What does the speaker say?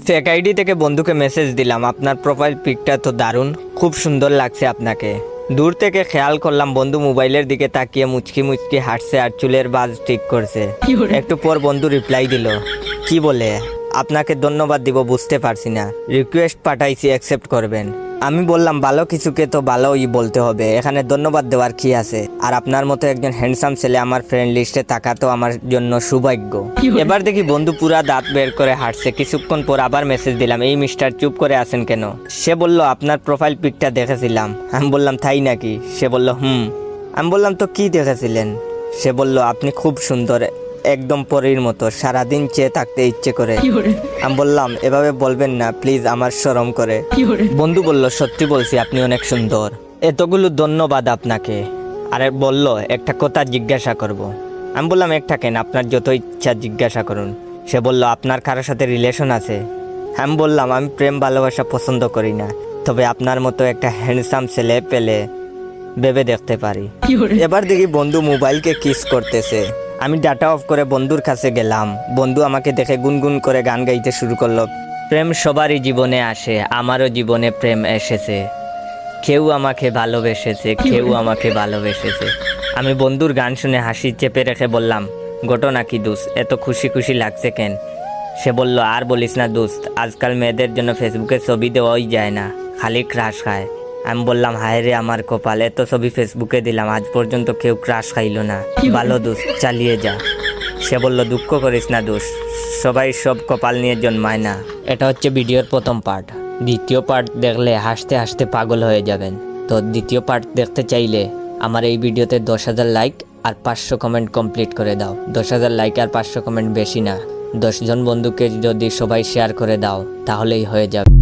Fake ID থেকে বন্ধুকে message দিলাম, আপনার প্রোফাইল পিকটা তো দারুণ, খুব সুন্দর লাগছে আপনাকে। দূর থেকে খেয়াল করলাম বন্ধু মোবাইলের দিকে তাকিয়ে মুচকি মুচকি হাঁটছে আর চুলের বাজ ঠিক করছে। একটু পর বন্ধু রিপ্লাই দিল, কি বলে আপনাকে ধন্যবাদ দিব বুঝতে পারছি না, রিকোয়েস্ট পাঠাইছি অ্যাকসেপ্ট করবেন। আমি বললাম ভালো কিছুকে তো ভালোই বলতে হবে, এখানে ধন্যবাদ দেওয়ার কি আছে, আর আপনার মতো একজন হ্যান্ডসাম ছেলে আমার ফ্রেন্ড লিস্টে থাকা তো আমার জন্য সৌভাগ্য। এবার দেখি বন্ধু পুরা দাঁত বের করে হাঁটছে। কিছুক্ষণ পর আবার মেসেজ দিলাম, এই মিস্টার চুপ করে আছেন কেন? সে বলল আপনার প্রোফাইল পিকটা দেখেছিলাম। আমি বললাম তাই নাকি? সে বলল আমি বললাম তো কি দেখেছিলেন? সে বলল আপনি খুব সুন্দর, একদম পরীর মতো, সারাদিন চেয়ে থাকতে ইচ্ছে করে। আমি বললাম এভাবে বলবেন না প্লিজ, আমার শরম করে। বন্ধু বলল সত্যি বলছি আপনি অনেক সুন্দর, এতগুলো ধন্যবাদ আপনাকে। আরে বলল একটা কথা জিজ্ঞাসা করব। আমি বললাম একটা কেন, আপনার যত ইচ্ছা জিজ্ঞাসা করুন। সে বলল আপনার কারোর সাথে রিলেশন আছে? আমি বললাম আমি প্রেম ভালোবাসা পছন্দ করি না, তবে আপনার মতো একটা হ্যান্ডসাম ছেলে পেলে ভেবে দেখতে পারি। এবার দেখি বন্ধু মোবাইলকে কিস করতেছে। আমি ডাটা অফ করে বন্ধুর কাছে গেলাম। বন্ধু আমাকে দেখে গুনগুন করে গান গাইতে শুরু করলো, প্রেম সবারই জীবনে আসে, আমারও জীবনে প্রেম এসেছে, কেউ আমাকে ভালোবেসেছে, কেউ আমাকে ভালোবেসেছে। আমি বন্ধুর গান শুনে হাসি চেপে রেখে বললাম, ঘটনা কি দোস্ত, এত খুশি খুশি লাগছে কেন? সে বলল আর বলিস না দোস্ত, আজকাল মেয়েদের জন্য ফেসবুকে ছবি দেওয়াই যায় না, খালি ক্রাশ খায়। আমি বললাম হায় রে আমার কপাল, এত ছবি ফেসবুকে দিলাম, আজ পর্যন্ত কেউ ক্রাশ খাইলো না। ভালো দোস্ত, চালিয়ে যা। সে বলল দুঃখ করিস না দোস্ত, সবাই সব কপাল নিয়ে জন্মায় না। এটা হচ্ছে ভিডিওর প্রথম পার্ট। দ্বিতীয় পার্ট দেখলে হাসতে হাসতে পাগল হয়ে যাবেন। তো দ্বিতীয় পার্ট দেখতে চাইলে আমার এই ভিডিওতে 10,000 লাইক আর 500 কমেন্ট কমপ্লিট করে দাও। 10,000 লাইক আর 500 কমেন্ট বেশি না, 10 জন বন্ধুকে যদি সবাই শেয়ার করে দাও তাহলেই হয়ে যাবে।